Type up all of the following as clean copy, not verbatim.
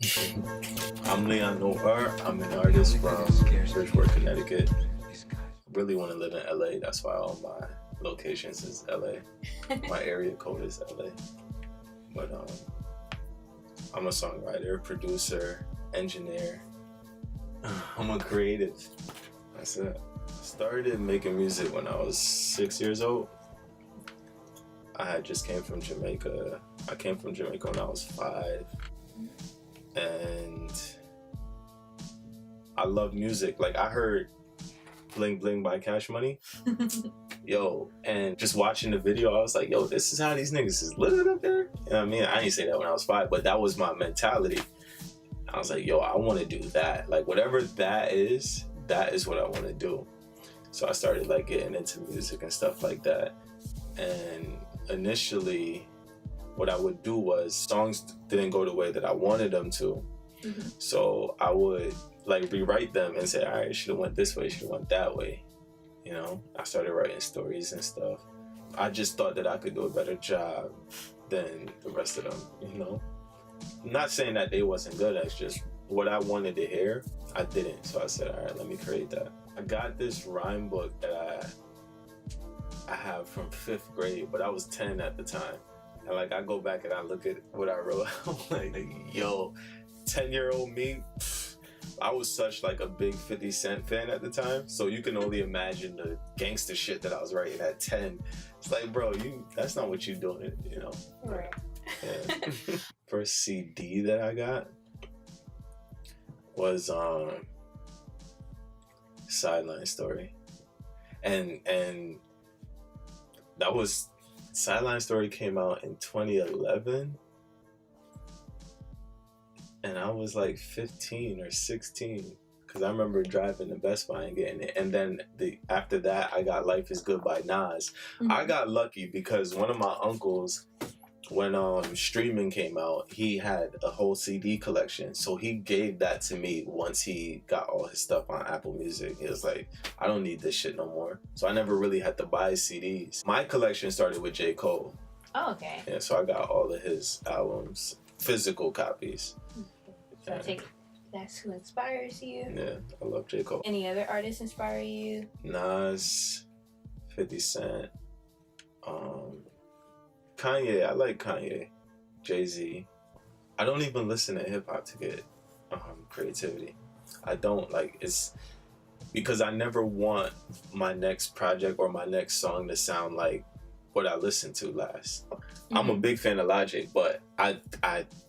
I'm Leon Noir. I'm an artist from Bridgeport, Connecticut. I really want to live in LA. That's why all my locations is LA. My area code is LA. But I'm a songwriter, producer, engineer. I'm a creative. That's it. I started making music when I was 6 years old. I had just came from Jamaica. I came from Jamaica when I was 5. And I love music. Like, I heard Bling Bling by Cash Money. Yo, and just watching the video, I was like, yo, this is how these niggas is living up there? You know what I mean? I didn't say that when I was 5, but that was my mentality. I was like, yo, I want to do that. Like, whatever that is what I want to do. So I started like getting into music and stuff like that. And initially, what I would do was songs didn't go the way that I wanted them to. So I would like rewrite them and say, all right, should have went this way, should have went that way. You know, I started writing stories and stuff. I just thought that I could do a better job than the rest of them, you know? I'm not saying that they wasn't good, it's just what I wanted to hear, I didn't. So I said, all right, let me create that. I got this rhyme book that I have from 5th grade, but I was 10 at the time. And like, I go back and I look at what I wrote, I'm like, yo, 10-year-old me, I was such like a big 50 Cent fan at the time. So you can only imagine the gangster shit that I was writing at 10. It's like, bro, that's not what you're doing, you know? Right. Yeah. First CD that I got was Sideline Story. And that was, Sideline Story came out in 2011. And I was like 15 or 16 because I remember driving to Best Buy and getting it. And then after that, I got Life is Good by Nas. I got lucky because one of my uncles, when streaming came out, he had a whole CD collection. So he gave that to me once he got all his stuff on Apple Music. He was like, I don't need this shit no more. So I never really had to buy CDs. My collection started with J. Cole. Oh, okay. Yeah, so I got all of his albums, physical copies. So I think that's who inspires you. Yeah, I love J. Cole. Any other artists inspire you? Nas, 50 Cent, Kanye. I like Kanye. Jay-Z. I don't even listen to hip-hop to get creativity. I don't. Like, it's because I never want my next project or my next song to sound like what I listened to last. I'm a big fan of Logic, but I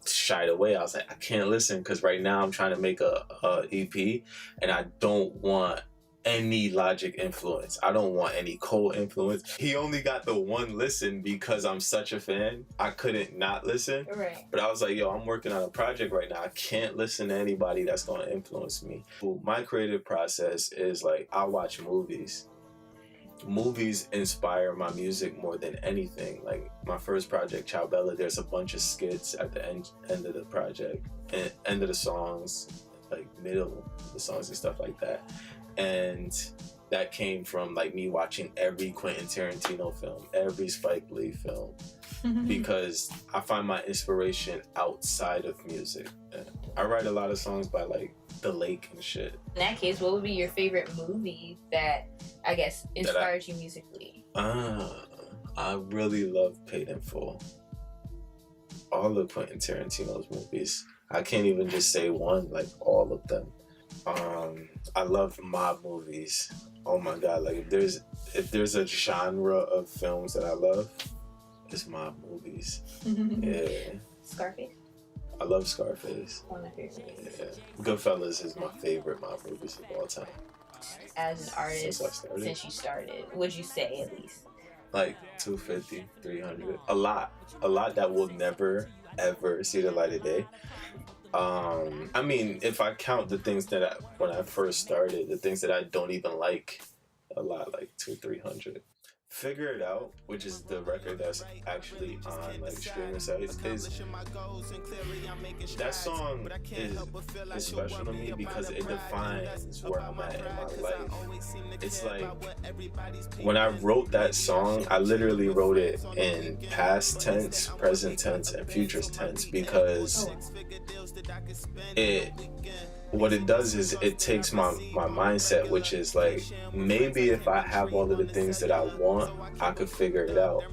shied away. I was like, I can't listen because right now I'm trying to make a EP and I don't want any Logic influence. I don't want any Cole influence. He only got the one listen because I'm such a fan. I couldn't not listen. Right. But I was like, yo, I'm working on a project right now. I can't listen to anybody that's going to influence me. My creative process is like, I watch movies. Movies inspire my music more than anything. Like my first project, Ciao Bella, there's a bunch of skits at the end of the project, and end of the songs, like middle of the songs and stuff like that. And that came from like me watching every Quentin Tarantino film, every Spike Lee film, because I find my inspiration outside of music. I write a lot of songs by like The Lake and shit. In that case, what would be your favorite movie that I guess inspired you musically? I really love Paid in Full. All of Quentin Tarantino's movies. I can't even just say one, like all of them. I love mob movies. Oh my god, like if there's a genre of films that I love, it's mob movies. Yeah. Scarface? I love Scarface. One of my favorites. Yeah. Goodfellas is my favorite mob movies of all time. As an artist, since you started, would you say at least? Like 250, 300. A lot that will never, ever see the light of day. I mean, if I count the things that when I first started, the things that I don't even like, a lot, like 200-300. Figure It Out, which is the record that's actually on like streaming sites, is that song is special to me because it defines where I'm at in my life. It's like when I wrote that song, I literally wrote it in past tense, present tense, and future tense because it what it does is it takes my mindset, which is like, maybe if I have all of the things that I want, I could figure it out.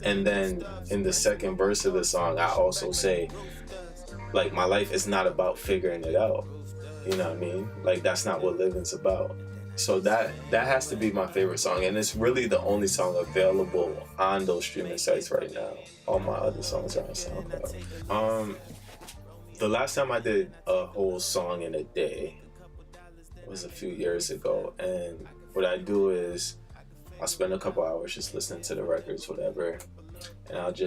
And then in the second verse of the song, I also say, like, my life is not about figuring it out. You know what I mean? Like, that's not what living's about. So that has to be my favorite song, and it's really the only song available on those streaming sites right now. All my other songs are on SoundCloud. The last time I did a whole song in a day was a few years ago, and what I do is I'll spend a couple hours just listening to the records, whatever, and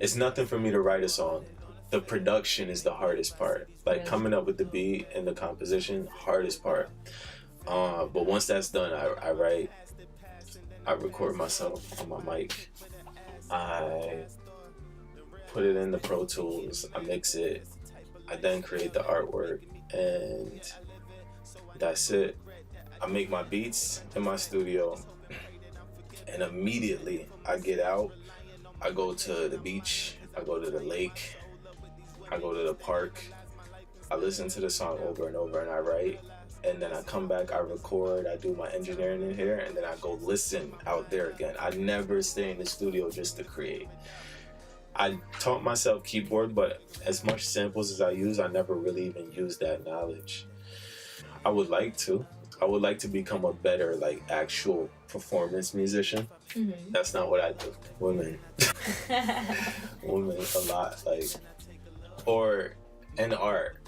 it's nothing for me to write a song. The production is the hardest part. Like, coming up with the beat and the composition, hardest part. But once that's done, I write, I record myself on my mic, I put it in the Pro Tools, I mix it, I then create the artwork, and that's it. I make my beats in my studio, and immediately I get out, I go to the beach, I go to the lake, I go to the park, I listen to the song over and over, and I write, and then I come back, I record, I do my engineering in here, and then I go listen out there again. I never stay in the studio just to create. I taught myself keyboard, but as much samples as I use, I never really even used that knowledge. I would like to become a better, like, actual performance musician. Mm-hmm. That's not what I do. Women a lot, like, or in art.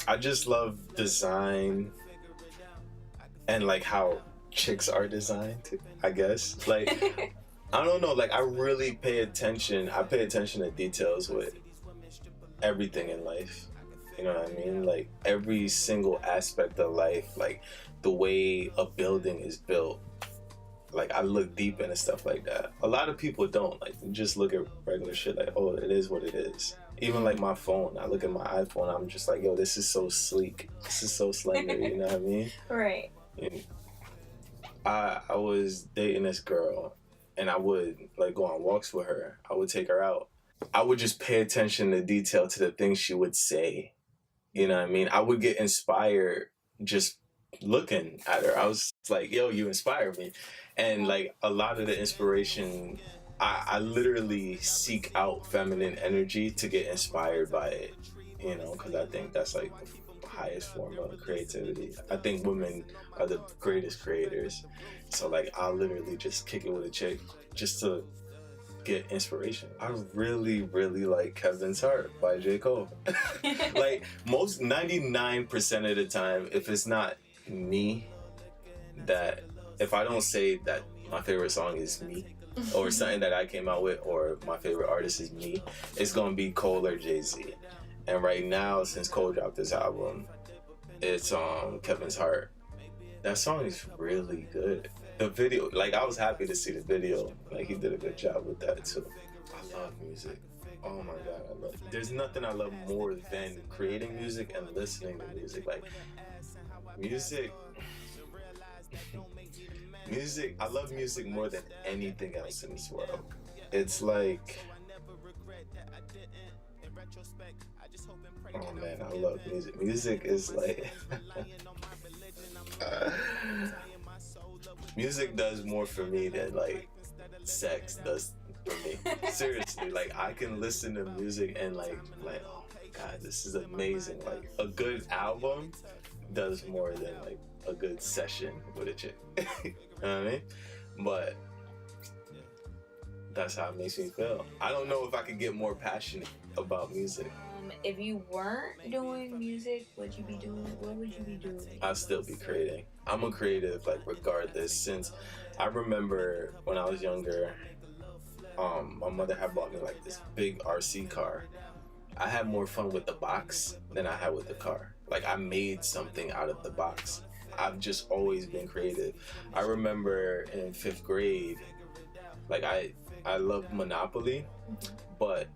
I just love design and like how chicks are designed, I guess. Like, I don't know, like, I really pay attention. I pay attention to details with everything in life. You know what I mean? Like, every single aspect of life, like the way a building is built. Like, I look deep into stuff like that. A lot of people don't. Like, just look at regular shit like, oh, it is what it is. Even like my phone, I look at my iPhone, I'm just like, yo, this is so sleek. This is so slender, you know what I mean? Right. And I was dating this girl, and I would like go on walks with her. I would take her out. I would just pay attention to detail to the things she would say. You know what I mean? I would get inspired just looking at her. I was like, yo, you inspire me. And like a lot of the inspiration, I literally seek out feminine energy to get inspired by it, you know, because I think that's like the highest form of creativity. I think women are the greatest creators. So like, I'll literally just kick it with a chick just to get inspiration. I really, really like Kevin's Heart by J. Cole. Like, most 99% of the time, if it's not me, if I don't say that my favorite song is me, or something that I came out with, or my favorite artist is me, it's gonna be Cole or Jay-Z. And right now, since Cole dropped this album, it's Kevin's Heart. That song is really good. The video, like, I was happy to see the video. Like, he did a good job with that too. I love music. Oh my god, there's nothing I love more than creating music and listening to music. Like, music, I love music more than anything else in this world. It's like, oh man, I love music. Music is like, music does more for me than like sex does for me. Seriously, like, I can listen to music and like, oh my god, this is amazing. Like, a good album does more than like a good session with a chick. You know what I mean? But that's how it makes me feel. I don't know if I could get more passionate about music. If you weren't doing music, what would you be doing? I'd still be creating. I'm a creative, like, regardless. Since I remember when I was younger, my mother had bought me like this big RC car. I had more fun with the box than I had with the car. Like, I made something out of the box. I've just always been creative. I remember in 5th grade, Like I love Monopoly, but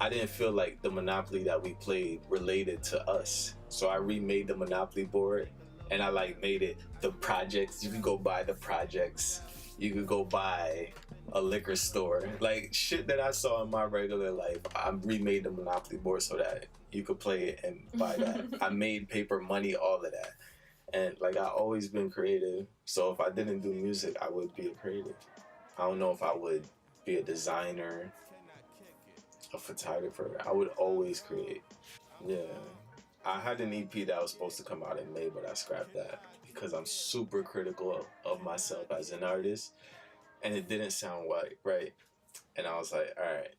I didn't feel like the Monopoly that we played related to us. So I remade the Monopoly board, and I like made it the projects. You could go buy the projects. You could go buy a liquor store. Like shit that I saw in my regular life. I remade the Monopoly board so that you could play it and buy that. I made paper money, all of that. And like I always been creative. So if I didn't do music, I would be a creative. I don't know if I would be a designer, a photographer. I would always create. Yeah. I had an EP that was supposed to come out in May, but I scrapped that because I'm super critical of myself as an artist, and it didn't sound right. And I was like, all right,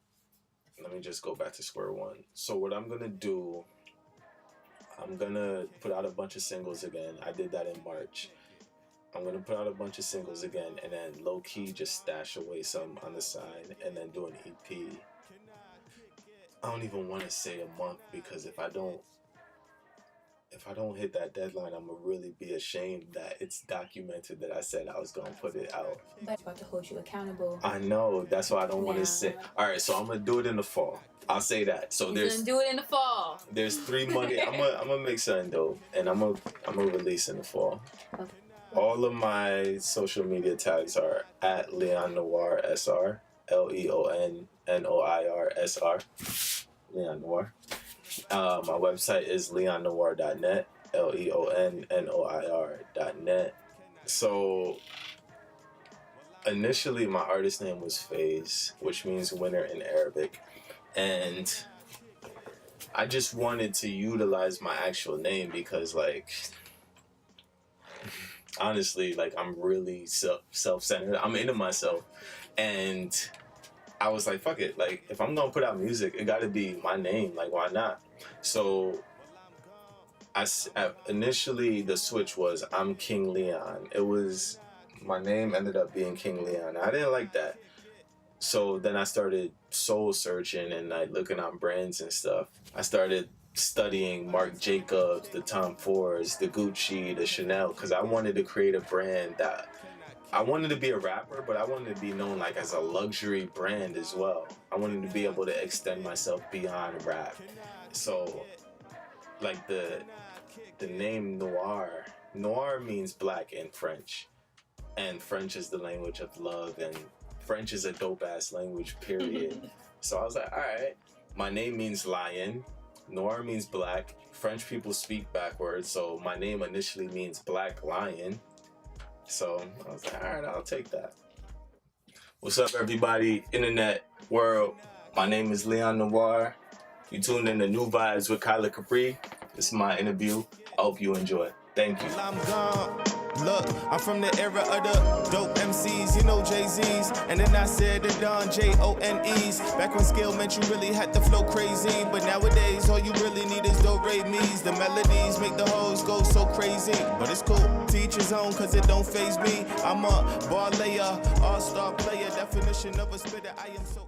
let me just go back to square one. So what I'm gonna do, I'm gonna put out a bunch of singles again. I did that in March. I'm gonna put out a bunch of singles again, and then low key just stash away some on the side, and then do an EP. I don't even want to say a month, because if I don't hit that deadline, I'm gonna really be ashamed that it's documented that I said I was gonna put it out. But I'm about to hold you accountable. I know, that's why I don't want to say. All right, so I'm gonna do it in the fall. I'll say that. So You're gonna do it in the fall. There's 3 months. I'm gonna make something dope, and I'm gonna release in the fall. Okay. All of my social media tags are at Leon Noir SR, LeonNoirsR, Leon Noir. My website is leonnoir.net, LeonNoir.net. So initially my artist name was Faze, which means winner in Arabic, and I just wanted to utilize my actual name because, like, honestly, like, I'm really self-centered. I'm into myself, and I was like, fuck it. Like, if I'm gonna put out music, it gotta be my name. Like, why not? So initially the switch was I'm King Leon. It was, my name ended up being King Leon. I didn't like that. So then I started soul searching and like looking on brands and stuff. I started studying Marc Jacobs, the Tom Fords, the Gucci, the Chanel, because I wanted to create a brand that I wanted to be a rapper, but I wanted to be known like as a luxury brand as well. I wanted to be able to extend myself beyond rap. So like the name Noir, Noir means black in French, and French is the language of love, and French is a dope ass language, period. So I was like, all right, my name means lion, Noir means black, French people speak backwards, so my name initially means black lion. So I was like, all right, I'll take that. What's up, everybody, internet world? My name is Leon Noir. You tuned in to New Vibes with kylahcaprii. This is my interview. I hope you enjoy. Thank you. I'm gone. Look, I'm from the era of the dope MCs, you know Jay-Z's. And then I said the Don, J-O-N-E's. Back when skill meant you really had to flow crazy. But nowadays, all you really need is do-re-mi's. The melodies make the hoes go so crazy. But it's cool, teach his own, cause it don't faze me. I'm a ball layer, all-star player. Definition of a spitter, I am so